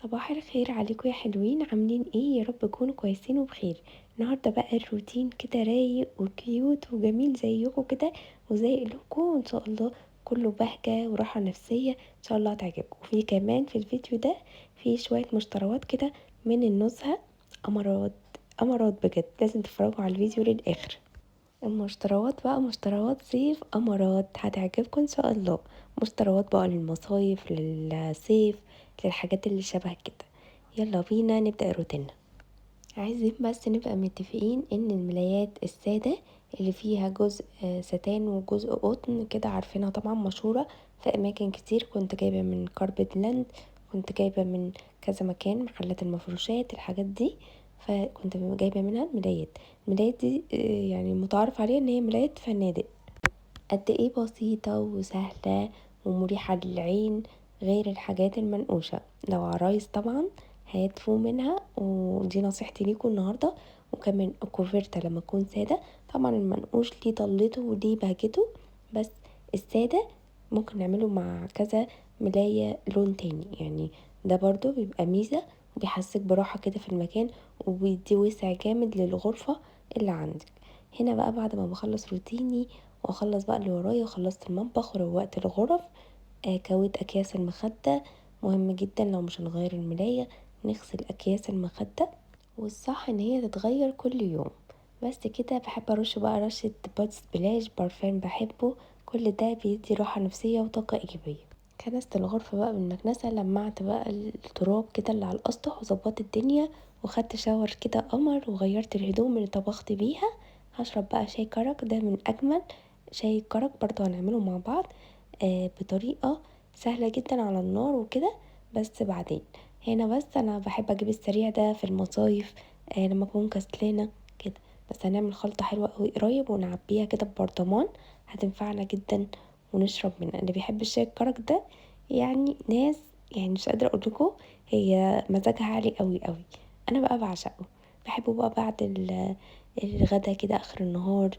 صباح الخير عليكم يا حلوين، عاملين ايه؟ يا رب تكونوا كويسين وبخير. النهارده بقى الروتين كده رايق وكيوت وجميل زيكم كده وزي لكم ان شاء الله. كله بهجة وراحة نفسية ان شاء الله هتعجبكم. في كمان في الفيديو ده في شوية مشتروات كده من النزهة. امارات امارات بجد، لازم تتفرجوا على الفيديو للاخر. المشتروات بقى مشتروات صيف امارات هتعجبكم ان شاء الله. مشتروات بقى للمصايف للصيف، للحاجات اللي شبه كده. يلا بينا نبدأ روتيننا. عايزين بس نبقى متفقين ان الملايات السادة اللي فيها جزء ستان وجزء قطن كده، عارفينها طبعا، مشهورة في اماكن كتير. كنت جايبة من كاربت لاند، كنت جايبة من كذا مكان، محلات المفروشات، الحاجات دي. فكنت جايبة منها الملايات دي يعني متعارف عليها ان هي ملايات فنادق. قد ايه بسيطة وسهلة ومريحة للعين، غير الحاجات المنقوشة. لو عرايس طبعا هيدفوا منها، ودي نصيحتي ليكم النهاردة. وكمان الكوفرتة لما تكون سادة، طبعا المنقوش ليه طلته وليه بهجته، بس السادة ممكن نعمله مع كذا ملاية لون تاني يعني. ده برضو بيبقى ميزة وبيحسسك براحة كده في المكان، وبيدي وسع جامد للغرفة اللي عندك. هنا بقى بعد ما بخلص روتيني واخلص بقى اللي ورايا وخلصت المطبخ وروقت الغرف، كويت اكياس المخدة. مهم جدا لو مش هنغير الملاية نغسل اكياس المخدة، والصح ان هي تتغير كل يوم. بس كده بحب ارش بقى رشة باد سبلاش برفان بحبه. كل ده بيدي راحة نفسية وطاقة ايجابية. كنست الغرفة بقى بالمكنسة، لمعت بقى التراب كده اللي على الاسطح وظبطت الدنيا، وخدت شاور كده قمر وغيرت الهدوم اللي طبخت بيها. هشرب بقى شاي كرك، ده من اجمل شاي الكرك برضو هنعمله مع بعض بطريقة سهلة جدا على النار وكده. بس بعدين هنا بس انا بحب اجيب السريع ده في المصايف لما اكون كسلانة كده. بس هنعمل خلطة حلوة قوي قريب ونعبيها كده ببرطمان، هتنفعنا جدا ونشرب منها. اللي بيحب الشاي الكرك ده يعني ناس، يعني مش قادرة اقول لكم، هي مزاجها عالي قوي قوي. انا بقى بعشقه، بحبه بقى بعد الغدا كده اخر النهار.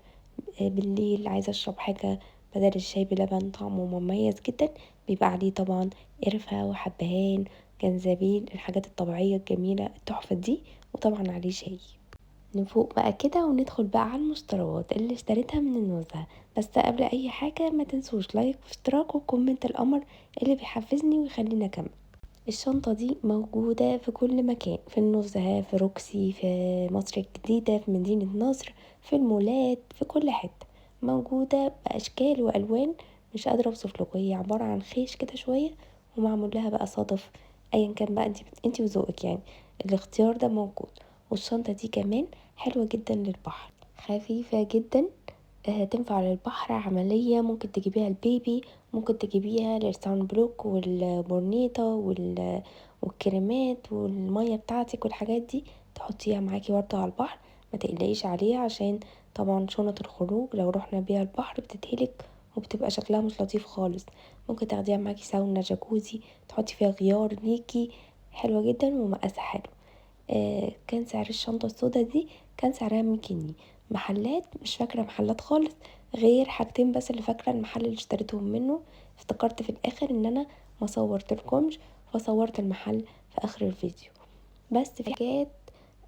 بالليل عايزة اشرب حاجة بدل الشاي بلبن طعمه مميز جدا، بيبقى عليه طبعا قرفة وحبهان جنزبيل، الحاجات الطبيعية الجميلة التحفة دي، وطبعا عليه شاي. نفوق بقى كده وندخل بقى على المشتريات اللي اشتريتها من النزهة. بس قبل اي حاجة ما تنسوش لايك واشتراك وكومنت القمر اللي بيحفزني ويخليني اكمل. الشنطة دي موجودة في كل مكان، في النزهة، في روكسي، في مصر الجديدة، في مدينة نصر، في المولات، في كل حتة موجودة بأشكال وألوان. مش قادرة اوصف لكم، هي عبارة عن خيش كده شوية ومعمول لها بقى صدف. ايا كان بقى انت وذوقك يعني، الاختيار ده موجود. والشنطة دي كمان حلوة جدا للبحر، خفيفة جدا. تنفع للبحر عملية. ممكن تجيبيها البيبي، ممكن تجيبيها للساون بلوك والبورنيطة والكريمات والمية بتاعتك والحاجات دي، تحطيها معاكي برضه على البحر. ما تقلقيش عليها، عشان طبعا شنط الخروج لو رحنا بيها البحر بتتهلك وبتبقى شكلها مش لطيف خالص. ممكن تاخديها معاكي ساونا جاكوزي، تحطي فيها غيار ليكي، حلوة جدا ومقاسها حلو. كان سعر الشنطة السودا دي كان سعرها 100 جنيه. محلات مش فاكرة محلات خالص، غير حاجتين بس اللي فاكرة المحل اللي اشتريتهم منه. افتكرت في الاخر ان انا ما صورتلكمش، فصورت المحل في اخر الفيديو. بس في حاجات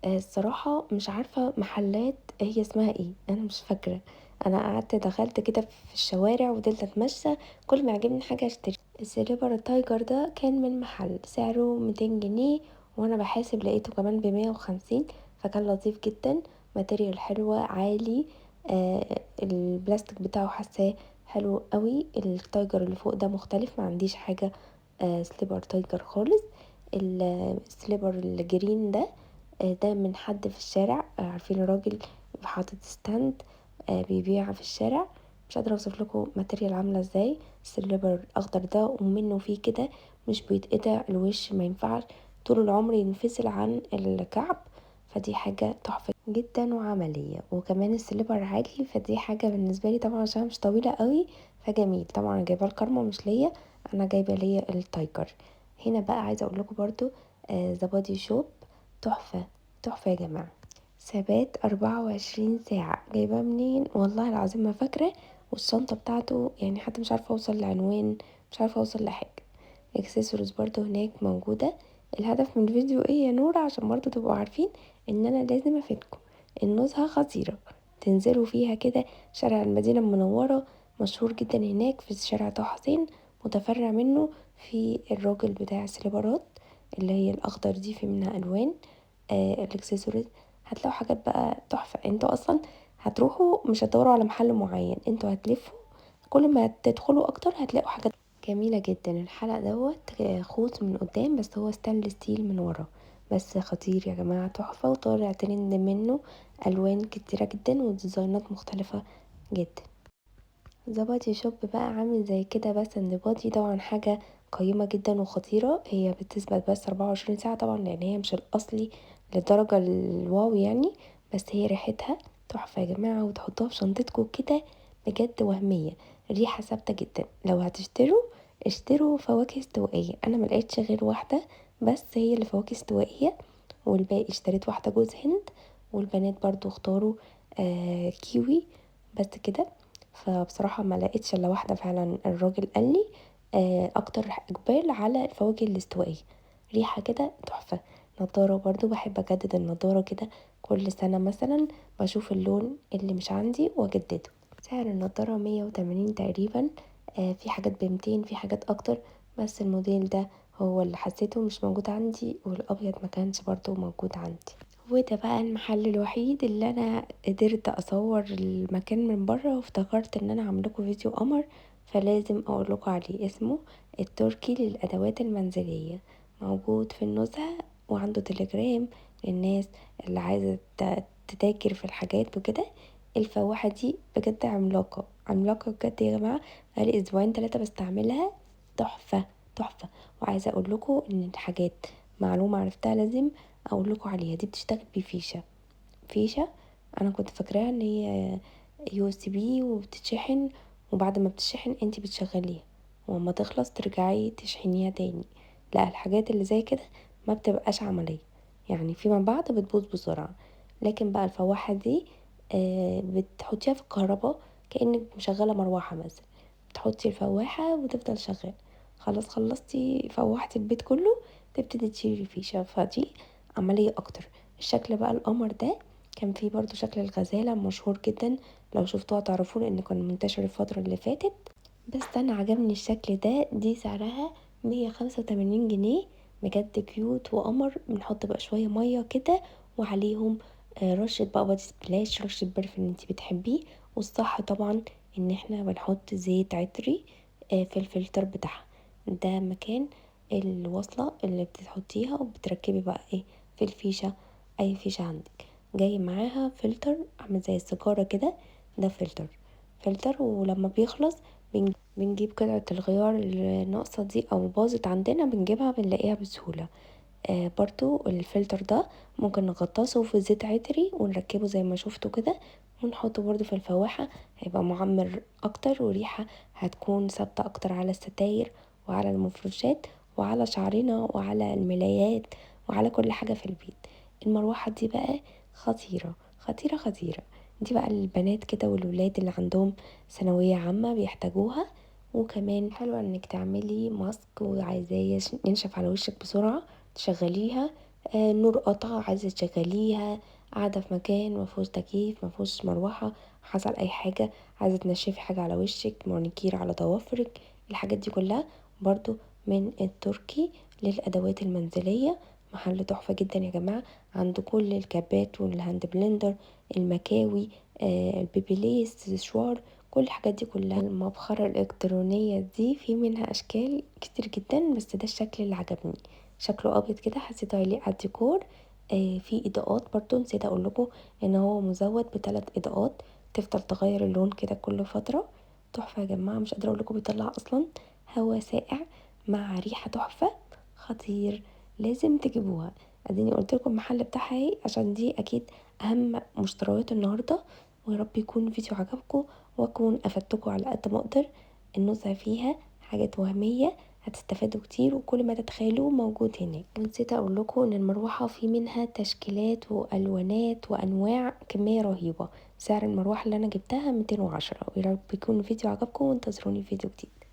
الصراحة مش عارفة محلات هي اسمها ايه، انا مش فاكرة. انا قعدت دخلت كده في الشوارع وفضلت اتمشى، كل ما يعجبني حاجة اشتري. السيليبر التايجر ده كان من محل سعره 200 جنيه، وانا بحاسب لقيته كمان ب150، فكان لطيف جدا. ماتيريال حلوة عالي. البلاستيك بتاعه حساه حلو قوي. التايجر اللي فوق ده مختلف، ما عنديش حاجة سليبر تايجر خالص. السليبر الجرين ده ده من حد في الشارع، عارفين الراجل حاطط ستاند بيبيع في الشارع. مش قادره اوصف لكم ماتيريال عامله ازاي. السليبر الاخضر ده ومنه فيه كده مش بيتقطع الوش، ما ينفعش طول العمر ينفصل عن الكعب. فدي حاجه تحفه جدا وعمليه، وكمان السليبر عالي، فدي حاجه بالنسبه لي طبعا عشان مش طويله قوي فجميل. طبعا انا جايبه الكارما مش ليا، انا جايبه ليا التايجر. هنا بقى عايزه اقول لكم برضو ذا بودي شوب تحفه، تحفه يا جماعه. ثبات 24 ساعة، جايباه منين والله العظيم ما فاكرة. والشنطة بتاعته يعني حتى مش عارفة اوصل لعنوان، مش عارفة اوصل لحاجة. اكسسوارز برضو هناك موجودة. الهدف من الفيديو ايه يا نورة؟ عشان برضه تبقوا عارفين ان انا لازم افيدكم. النزهة خطيرة، تنزلوا فيها كده. شارع المدينة المنورة مشهور جدا هناك في شارع طه حسين، متفرع منه في الراجل بتاع السليبرات اللي هي الاخضر دي، في منها الوان الاكسسوارز. هتلاقوا حاجات بقى تحفة. انتوا اصلا هتروحوا مش هتدوروا على محل معين، انتوا هتلفوا، كل ما تدخلوا اكتر هتلاقوا حاجات جميلة جدا. الحلق دوت خوص من قدام، بس هو ستانلس ستيل من ورا، بس خطير يا جماعة، تحفة. وطالع ترند منه ألوان كتيرة جدا وديزاينات مختلفة جدا. زبادي شوب بقى عامل زي كده، بس النباطي طبعا حاجة قيمة جدا وخطيرة. هي بتثبت بس 24 ساعة طبعا، لأن هي مش الأصلي للدرجة الواو يعني، بس هي ريحتها تحفة يا جماعة، وتحطوها في شنطتكم كده بجد وهمية. ريحة ثابتة جدا. لو هتشتروا اشتروا فواكه استوائية. أنا ملقتش غير واحدة بس هي اللي فواكه استوائية، والباقي اشتريت واحدة جوز هند، والبنات برضو اختاروا كيوي بس كده. فبصراحة ما لقيتش الا واحدة فعلا. الراجل قال لي اكتر اقبال على الفواكه الاستوائية، ريحة كده تحفة. نضارة برضو بحب اجدد النضارة كده كل سنة، مثلا بشوف اللون اللي مش عندي واجدده. سعر النضارة 180 تقريبا. في حاجات ب200، في حاجات اكتر، بس الموديل ده هو اللي حسيته مش موجود عندي، والابيض ما كانش برضو موجود عندي. وده بقى المحل الوحيد اللي انا قدرت اصور المكان من بره، وافتكرت ان انا عاملكم فيديو قمر، فلازم اقول لكم عليه. اسمه التركي للادوات المنزليه، موجود في النزهه، وعنده تليجرام للناس اللي عايزه تتاجر في الحاجات وكده. الفواحه دي بجد عملاقه عملاقه بجد يا جماعه، بقالي اسبوعين 3 بستعملها، تحفه تحفه. وعايزه اقول لكم ان الحاجات، معلومه عرفتها لازم اقول لكم عليها، دي بتشتغل بفيشه. انا كنت فاكراها ان هي يو اس بي وبتتشحن، وبعد ما بتشحن انتي بتشغليها، وما تخلص ترجعي تشحنيها تاني. لا، الحاجات اللي زي كده ما بتبقاش عمليه، يعني فيما بعد بتبوظ بسرعه. لكن بقى الفواحه دي بتحطيها في الكهرباء كأنك مشغله مروحه مثلا، بتحطي الفواحه وتفضل شغال. خلاص خلصتي فوحتي البيت كله، تبتدي تشيلي الفيشه. فدي عملية اكتر. الشكل بقى القمر ده كان فيه برضو شكل الغزالة مشهور جدا، لو شفتوها تعرفون ان كان منتشر الفترة اللي فاتت. بس انا عجبني الشكل ده. دي سعرها 185 جنيه، بجد كيوت وقمر. بنحط بقى شوية مية كده وعليهم رشة بقى بادي سبلاش، رشة برفان اللي انتي بتحبيه. والصح طبعا ان احنا بنحط زيت عطري في الفلتر بتاعها. ده مكان الوصلة اللي بتحطيها وبتركبي بقى ايه في الفيشة. اي فيشة عندك جاي معاها فلتر عامل زي السيجارة كده، ده فلتر. ولما بيخلص بنجيب قطعة الغيار اللي ناقصة دي او باظت عندنا، بنجيبها بنلاقيها بسهولة. برضو الفلتر ده ممكن نغطسه في زيت عطري ونركبه زي ما شفتوا كده، ونحطه برضو في الفواحة، هيبقى معمر اكتر، وريحة هتكون ثابتة اكتر على الستاير وعلى المفروشات وعلى شعرنا وعلى الملايات وعلى كل حاجة في البيت. المروحة دي بقى خطيرة خطيرة خطيرة. دي بقى البنات كده والولاد اللي عندهم ثانوية عامة بيحتاجوها. وكمان حلوة انك تعملي ماسك وعايزاه ينشف على وشك بسرعة، تشغليها. نور قطع عايزة تشغليها، قاعدة في مكان مفهوش تكييف مفهوش مروحة، حصل اي حاجة عايزة تنشفي حاجة على وشك، مونيكير على ضوافرك، الحاجات دي كلها برضو من التركي للأدوات المنزلية. محل تحفة جدا يا جماعة، عنده كل الكابات والهاند بلندر، المكاوي، البيبيليس، شوار، كل الحاجات دي كلها. المبخرة الإلكترونية دي في منها أشكال كتير جدا، بس ده الشكل اللي عجبني، شكله أبيض كده، حسيته هيليق على الديكور. في إضاءات برضو، نسيت أقول لكم إن هو مزود ب3 إضاءات، تفضل تغير اللون كده كل فترة. تحفة يا جماعة، مش قادرة أقول لكم بيطلع أصلا هوا ساقع مع ريحة تحفة، خطير. لازم تجيبوها. اديني قلت لكم المحل بتاعها ايه، عشان دي اكيد اهم مشتريات النهارده. ويا رب يكون الفيديو عجبكم واكون افدتكم على قد ما اقدر. النزهه فيها حاجات وهميه، هتستفادوا كتير، وكل ما تتخيلوه موجود هناك. ونسيت اقول لكم ان المروحه في منها تشكيلات والوانات وانواع، كميه رهيبه. سعر المروحه اللي انا جبتها 210. ويا رب يكون الفيديو عجبكم، وانتظروني في فيديو جديد.